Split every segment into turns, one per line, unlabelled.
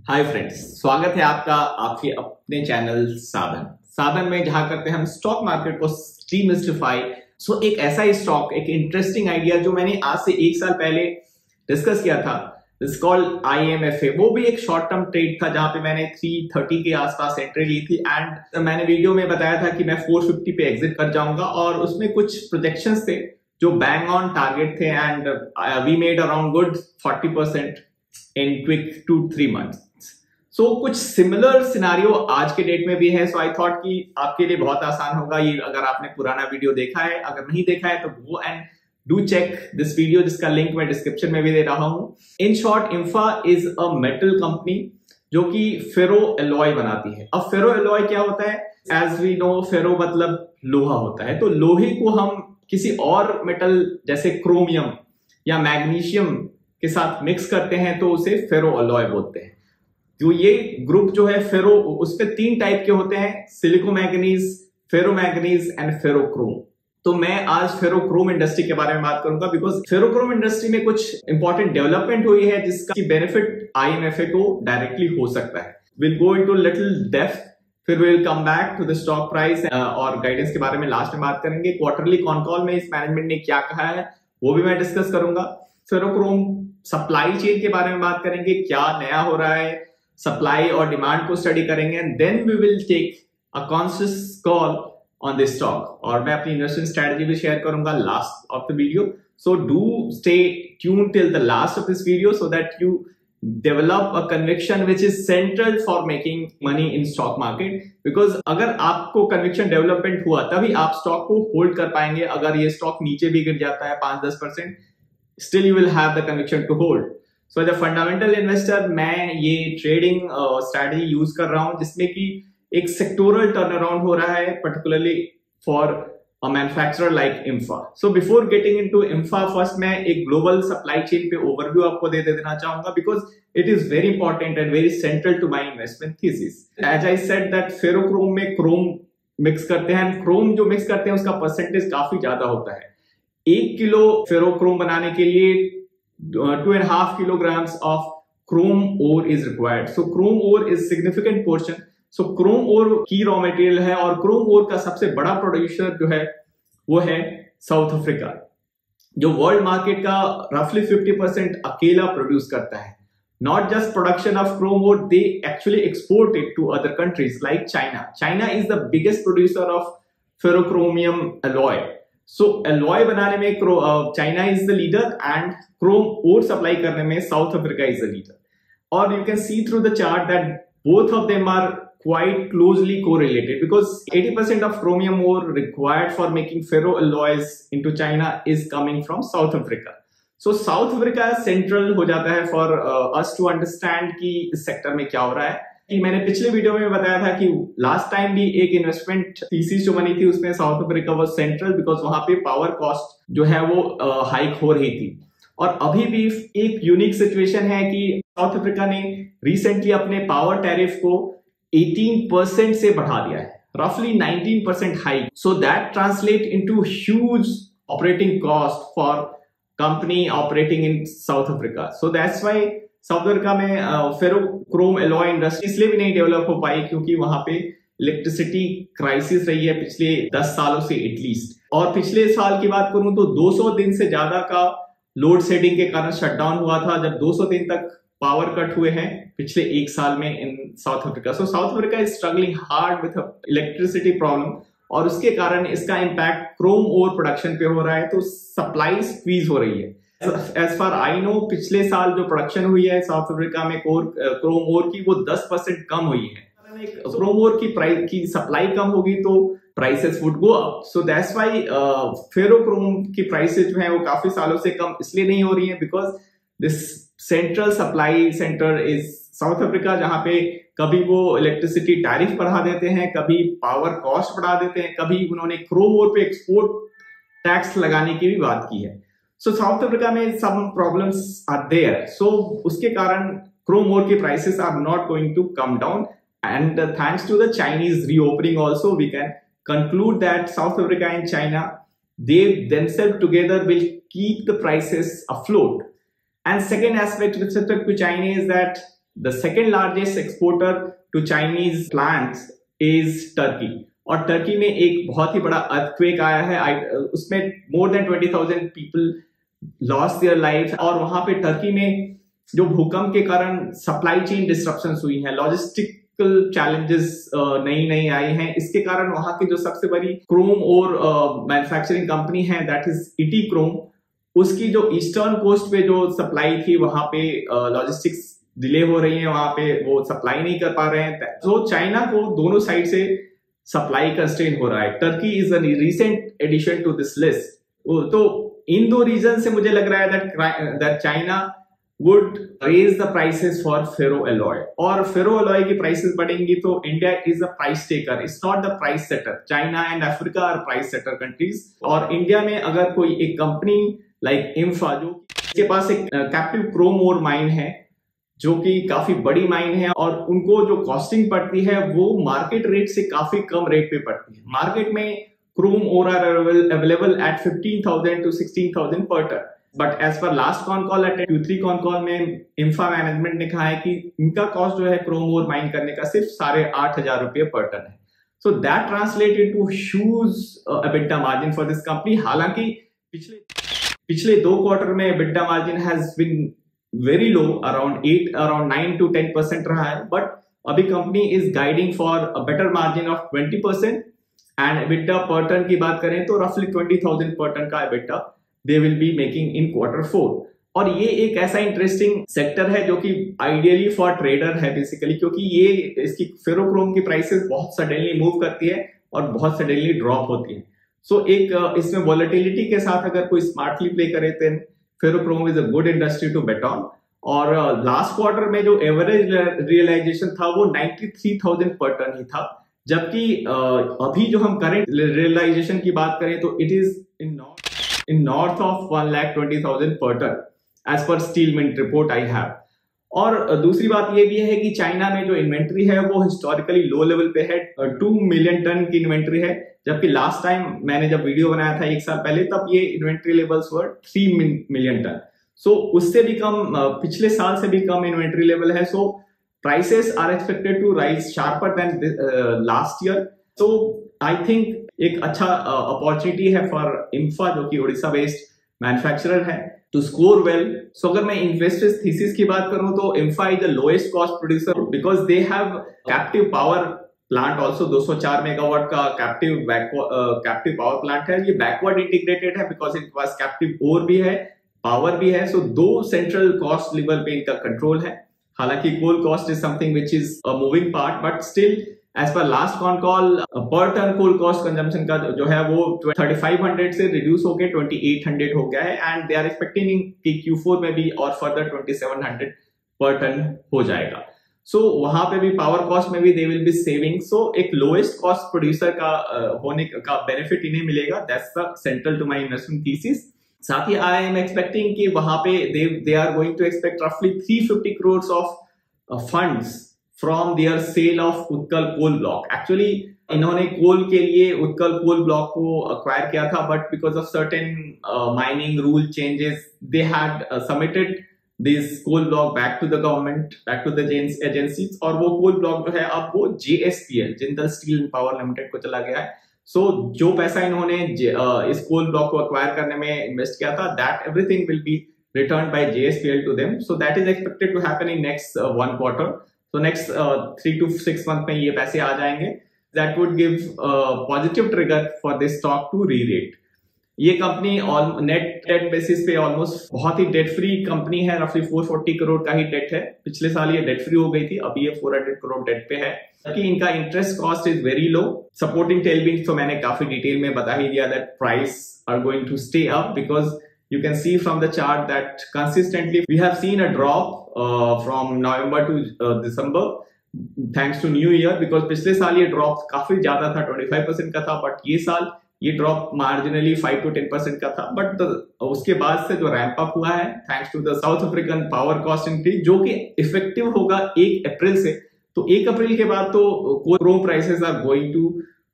Hi friends, स्वागत है आपका आपके अपने चैनल साधन में, जहां करते हैं हम स्टॉक मार्केट को डीमिस्टिफाई। एक ऐसा ही स्टॉक, एक इंटरेस्टिंग आइडिया जो मैंने आज से 1 साल पहले डिस्कस किया था, दिस कॉल्ड IMFA। वो भी एक शॉर्ट टर्म ट्रेड था जहां पे मैंने 330 के आसपास एंट्री ली थी एंड मैंने वीडियो में बताया था कि मैं 450 पे एग्जिट कर जाऊंगा और उसमें कुछ प्रोजेक्शंस थे जो बैंग ऑन टारगेट थे and we made around good 40% in quick 2-3 months. कुछ सिमिलर सिनारियो आज के डेट में भी है। आई थॉट कि आपके लिए बहुत आसान होगा ये, अगर आपने पुराना वीडियो देखा है। अगर नहीं देखा है तो go and do check this video, जिसका लिंक मैं डिस्क्रिप्शन में भी दे रहा हूं। In short, IMFA is a metal company जो कि फेरो एलॉय बनाती है। अब फेरो एलॉय क्या होता है? एज वी नो, फेरो मतलब लोहा होता है। तो लोहे को हम किसी और मेटल जैसे क्रोमियम या मैग्नीशियम के साथ मिक्स करते हैं तो उसे फेरो एलॉय बोलते हैं। जो ये ग्रुप जो है फेरो, उसके 3 टाइप के होते हैं, silico manganese, ferro manganese and ferrochrome. तो मैं आज फेरोक्रोम इंडस्ट्री के बारे में बात करूंगा बिकॉज फेरोक्रोम इंडस्ट्री में कुछ इंपॉर्टेंट डेवलपमेंट हुई है जिसका बेनिफिट IMFA को डायरेक्टली हो सकता है। Will go into little depth, फिर will come back to the stock price और गाइडेंस के बारे में लास्ट में बात करेंगे। क्वार्टरली कॉन कॉल में इस मैनेजमेंट ने क्या कहा है वो भी मैं डिस्कस करूंगा। फेरोक्रोम सप्लाई चेन के बारे में बात करेंगे, क्या नया हो रहा है, सप्लाई और डिमांड को स्टडी करेंगे and then we will take a conscious call on this stock. और मैं अपनी इन्वेस्टमेंट स्ट्रेटजी भी शेयर करूंगा last of the video. So do stay tune till the last of this video so that you develop a conviction which is central for making money in stock market. Because अगर आपको conviction development हुआ तभी आप stock को hold कर पाएंगे। अगर ये स्टॉक नीचे भी गिर जाता है 5-10%, still you will have the conviction to hold. So as a fundamental investor, मैं ये ट्रेडिंग स्ट्रैटेजी यूज कर रहा हूं जिसमें कि एक सेक्टोरल टर्न अराउंड हो रहा है, particularly for a manufacturer like IMFA. So before getting into IMFA, first मैं एक ग्लोबल सप्लाई चेन पे ओवरव्यू आपको दे देना चाहूंगा because it is very important and very central to my investment thesis. As I said that ferrochrome में chrome mix करते हैं, क्रोम जो मिक्स करते हैं उसका परसेंटेज काफी ज्यादा होता है। 1 किलो फेरोक्रोम बनाने के लिए 2.5 kilograms of chrome ore is required. So chrome ore is significant portion. So chrome ore की रॉ मटेरियल है और क्रोम ओर का सबसे बड़ा प्रोड्यूसर जो है वो है साउथ अफ्रीका, जो वर्ल्ड मार्केट का रफली 50% अकेला प्रोड्यूस करता है। Not just production of chrome ore, they actually export it to other countries like China. China is the biggest producer of ferrochromium alloy. So alloy बनाने में China is the leader and chrome ore supply करने में South Africa is the leader. और you can see through the chart that both of them are quite closely correlated because 80% of chromium ore required for making ferro alloys into China is coming from South Africa. So South Africa central हो जाता है for us to understand कि इस sector में क्या हो रहा है। मैंने पिछले वीडियो में बताया था कि लास्ट टाइम भी एक इन्वेस्टमेंट थीसिस जो बनी थी उसमें south Africa was central because वहां पे पावर कॉस्ट जो है वो हाइक हो रही थी। और अभी भी एक यूनिक सिचुएशन है कि साउथ अफ्रीका ने रिसेंटली अपने पावर टैरिफ को 18% से बढ़ा दिया है, रफली 19% hike. So that translate into huge operating cost for company operating in South Africa. So that's why south Africa में फेरोक्रोम एलॉय इंडस्ट्री इसलिए भी नहीं डेवलप हो पाई क्योंकि वहां पे इलेक्ट्रिसिटी क्राइसिस रही है पिछले 10 सालों से एटलीस्ट। और पिछले साल की बात करूं तो 200 दिन से ज्यादा का लोड शेडिंग के कारण शटडाउन हुआ था, जब 200 दिन तक पावर कट हुए हैं पिछले 1 साल में in South Africa. So South Africa is struggling hard with electricity problem और उसके कारण इसका इम्पैक्ट क्रोम ओर प्रोडक्शन पे हो रहा है, तो सप्लाई स्क्वीज हो रही है। एज फार आई नो, पिछले साल जो प्रोडक्शन हुई है साउथ अफ्रीका में क्रोम ओर की वो 10% कम हुई है। क्रोम ओर की प्राइस की सप्लाई कम होगी तो prices would go up. So that's why ferrochrome की प्राइसेस जो है वो काफी सालों से कम इसलिए नहीं हो रही है because this central supply centre is south Africa, जहां पे कभी वो इलेक्ट्रिसिटी टैरिफ बढ़ा देते हैं, कभी पावर कॉस्ट बढ़ा देते हैं, कभी उन्होंने क्रोम ओर पे एक्सपोर्ट टैक्स लगाने की भी बात की है। सो साउथ अफ्रीका में some problems are there, so उसके कारण क्रोम ओर के prices are not going to come down and thanks to the Chinese reopening also we can conclude that South Africa and China, they themselves together will keep the prices afloat. And second aspect with respect to China is that the second largest exporter to Chinese plants is Turkey, और Turkey में एक बहुत ही बड़ा earthquake आया है, उसमें more than 20,000 people lost their life, और वहां पे टर्की में जो भूकंप के कारण सप्लाई चेन डिस्ट्रप्शंस हुई हैं, लॉजिस्टिकल चैलेंजेस नई नई आई हैं, इसके कारण वहां की जो सबसे बड़ी क्रोम और मैन्युफैक्चरिंग कंपनी है दैट इज इटी क्रोम, उसकी जो ईस्टर्न कोस्ट पे जो सप्लाई थी वहां पे लॉजिस्टिक्स डिले हो रही है, वहां पे वो सप्लाई नहीं कर पा रहे हैं, तो चाइना को दोनों साइड से सप्लाई कंस्ट्रेन हो रहा है। Turkey is a recent addition to this list. तो इन दो रीजन से मुझे लग रहा है that China would raise the prices for ferro alloy, और फेरो एलॉय की प्राइसेस बढ़ेंगी तो India is a price taker, it's not the price setter. China and Africa are price setter countries, और इंडिया में अगर कोई एक कंपनी लाइक इम्फा जो के पास एक कैप्टिव क्रोम ओर माइन है जो कि काफी बड़ी माइन है, और उनको जो कॉस्टिंग पड़ती है वो मार्केट रेट से काफी कम रेट पे पड़ती है। मार्केट में chrome ore are available at 15,000 to 16,000 per ton, but as per last con call at Q3 con call में इम्फा मैनेजमेंट ने कहा है कि इनका कॉस्ट जो है क्रोम ओर माइन करने का सिर्फ 8,500 रुपये पर टन है। So that translated to huge EBITDA margin for this company. हालांकि पिछले 2 क्वार्टर में EBITDA margin has been very low, around 9 to 10% रहा है, बट अभी company is guiding for a better margin of 20%, and EBITDA per ton की बात करें तो रफली 20,000 पर टन का EBITDA they will be making in Q4। और ये एक ऐसा इंटरेस्टिंग सेक्टर है जो कि आइडियली फॉर ट्रेडर है बेसिकली, क्योंकि ये इसकी फेरोक्रोम की प्राइसेस बहुत सडनली मूव करती है और बहुत सडनली ड्रॉप होती है। सो एक इसमें वॉलेटिलिटी के साथ अगर कोई स्मार्टली प्ले करे तो ferrochrome is a good industry to bet on. और लास्ट क्वार्टर में जो एवरेज रियलाइजेशन था वो 93,000 पर टन ही था, जबकि अभी जो हम करेंट रियलाइजेशन की बात करें तो it is in north of 1,20,000 per ton as per steel mint report I have. और दूसरी बात ये भी है कि चाइना में जो इन्वेंट्री है वो हिस्टोरिकली लो लेवल पे है, 2 मिलियन टन की इन्वेंट्री है, जबकि लास्ट टाइम मैंने जब वीडियो बनाया था 1 साल पहले तब ये इन्वेंट्री लेवल्स वर 3 मिलियन टन। सो उससे भी कम, पिछले साल से भी कम इन्वेंट्री लेवल है। So prices are expected to rise sharper than last year. So I think एक अच्छा अपॉर्चुनिटी है फॉर इम्फा जो कि उड़ीसा बेस्ड मैन्युफैक्चरर है टू स्कोर वेल। सो अगर मैं इन्वेस्टर्स थीसिस की बात करूं तो IMFA is the lowest cost producer because they have captive power plant also. 204 megawatt का कैप्टिव पावर प्लांट है, ये बैकवर्ड इंटीग्रेटेड है बिकॉज इट वाज कैप्टिव ओर भी है, पावर भी है। सो 2 सेंट्रल कॉस्ट लेवल पे इनका कंट्रोल है। हालांकि coal cost is something which is a moving part, but still as per last con call per ton coal cost consumption का जो है वो 3,500 से रिड्यूस होकर 2,800 हो गया है, एंड दे आर एक्सपेक्टिंग कि Q4 में भी और फर्दर 2,700 पर टन हो जाएगा। सो वहां पे भी पावर कॉस्ट में भी दे विल बी सेविंग। सो एक लोएस्ट कॉस्ट प्रोड्यूसर का होने का बेनिफिट इन्हें मिलेगा। That's the central to my investment thesis. साथ ही आई एम एक्सपेक्टिंग कि वहां पे they are going to expect रफली 350 crores of funds from their sale of Utkal coal block. Actually इन्होंने कोल के लिए उत्कल कोल ब्लॉक को अक्वायर किया था, but because of certain mining rule changes they had submitted this coal block back to the government, back to the agencies, और वो coal block जो है अब वो JSPL Jindal steel and power limited को चला गया है। सो जो पैसा इन्होंने इस कोल ब्लॉक को अक्वायर करने में इन्वेस्ट किया था, that everything will be return by JSPL to them. So that is expected to happen in next 1 quarter। तो नेक्स्ट 3 to 6 month में ये पैसे आ जाएंगे। That would give positive trigger for this stock to rerate. ये company net debt basis पे almost बहुत ही डेट फ्री कंपनी है, रफली 440 करोड़ का ही डेट है। पिछले साल ये डेट फ्री हो गई थी, अभी ये 400 करोड़ डेट पे है। कि इनका interest cost is very low. Supporting tailwinds तो मैंने काफी डिटेल में बता ही दिया that price are going to stay up because you can see from the chart that consistently we have seen a drop from November to December thanks to New Year, because पिछले साल ये drop काफी ज्यादा था, 25% का था, but ये साल ये ड्रॉप मार्जिनली 5 to 10% का था। बट उसके बाद से जो रैंप अप हुआ है thanks to the South African power cost increase जो कि इफेक्टिव होगा 1 अप्रैल से। तो 1 अप्रैल के बाद तो chrome prices are going to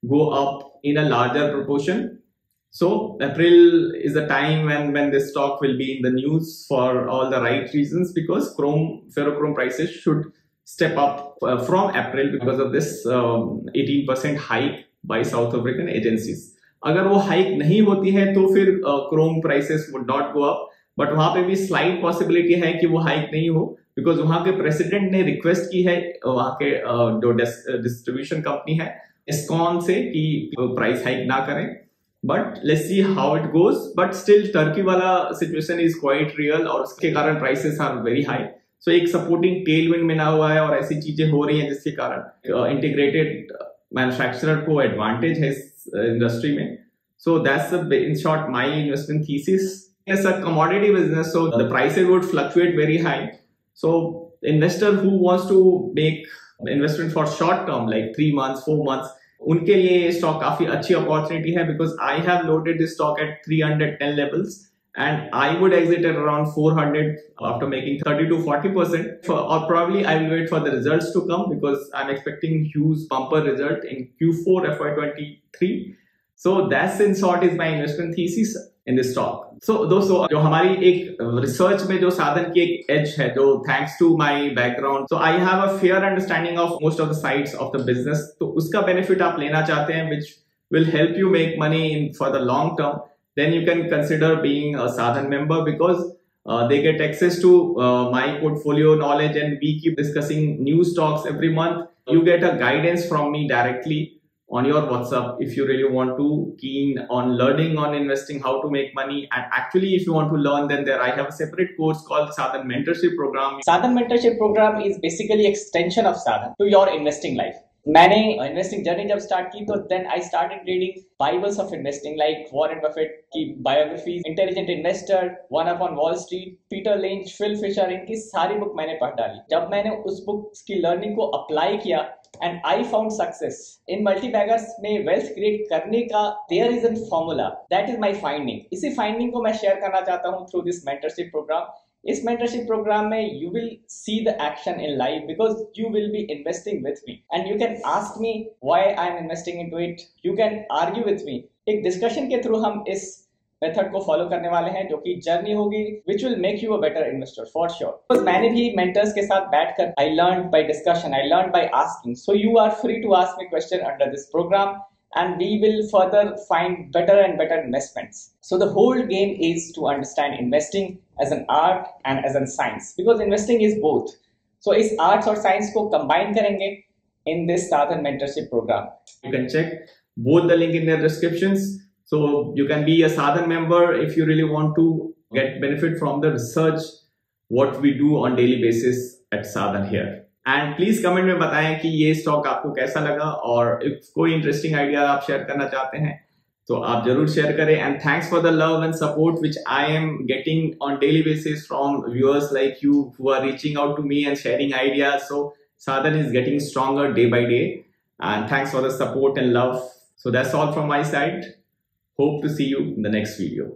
go up in a larger proportion. So April is a time when this stock will be in the news for all the right reasons, because ferrochrome prices should step up from April because of this 18% hike by South African agencies. अगर वो hike नहीं होती है तो फिर Chrome prices would not go up, but वहां पे भी स्लाइट पॉसिबिलिटी है कि वो हाइक नहीं हो, बिकॉज वहां के प्रेसिडेंट ने रिक्वेस्ट की है वहां के जो डिस्ट्रीब्यूशन कंपनी है एस्कॉन से कि प्राइस हाइक ना करें. But let's see how it goes. But still Turkey वाला सिचुएशन इज क्वाइट रियल और उसके कारण प्राइसेस आर वेरी हाई. सो एक सपोर्टिंग टेलविंड मिला हुआ है और ऐसी चीजें हो रही हैं जिसके कारण इंटीग्रेटेड मैन्युफैक्चरर को एडवांटेज है इस इंडस्ट्री में. So that's in short my investment thesis. It's a commodity business, so the prices would fluctuate very high. So investor who wants to make investment for short term, like 3 months, 4 months, उनके लिए ये stock काफी अच्छी opportunity है, because I have loaded this stock at 310 levels and I would exit at around 400 after making 30 to 40%. Or probably I will wait for the results to come, because I'm expecting huge bumper result in Q4 FY23. So that's in short is my investment thesis in this stock. So दोस्तों, जो हमारी एक research में जो साधन की एक edge है, जो thanks to my background, so I have a fair understanding of most of the sides of the business. तो उसका बेनिफिट आप लेना चाहते हैं, which will help you make money in for the long term, then you can consider being a Sadhan member, because they get access to my portfolio knowledge and we keep discussing new stocks every month. You get a guidance from me directly on your WhatsApp if you really want to keen on learning on investing, how to make money. And actually, if you want to learn, then I have a separate course called Sadhan Mentorship Program.
Sadhan Mentorship Program is basically extension of Sadhan to your investing life. मैंने investing journey जब start की तो then I started reading bibles of investing, like Warren Buffett की biography, intelligent investor, one upon Wall Street, Peter Lynch, Phil Fisher, इनकी सारी book मैंने पढ़ डाली. जब मैंने उस बुक की लर्निंग को अप्लाई किया and I found success in multibaggers में वेल्थ क्रिएट करने का there is an formula. That is my finding. इसी फाइंडिंग को मैं शेयर करना चाहता हूँ थ्रू दिस मेंटरशिप प्रोग्राम. इस मेंटरशिप प्रोग्राम में you will see the action in life, because you will be investing with me and you can ask me why I am investing into it. You can argue with me. एक discussion के through हम इस method को follow करने वाले हैं, जो कि जर्नी होगी which will make you a better investor for sure. मैंने भी मेंटर्स के साथ बैठकर I learn by discussion, I learn by asking. So you are free to ask me question under this program and we will further find better and better investments. So the whole game is to understand investing as an art and as a science, because investing is both. So इस arts और science को combine करेंगे in this Sadhan Mentorship Program.
You can check both the link in the descriptions. So you can be a Sadhan member if you really want to get benefit from the research what we do on daily basis at Sadhan here. And please comment में बताएं कि ये stock आपको कैसा लगा, और if कोई interesting idea आप शेयर करना चाहते हैं तो आप जरूर शेयर करें. And thanks for the love and support which I am getting on daily basis from viewers like you who are reaching out to me and sharing ideas. So Sadhan is getting stronger day by day, and thanks for the support and love. So that's all from my side. Hope to see you in the next video.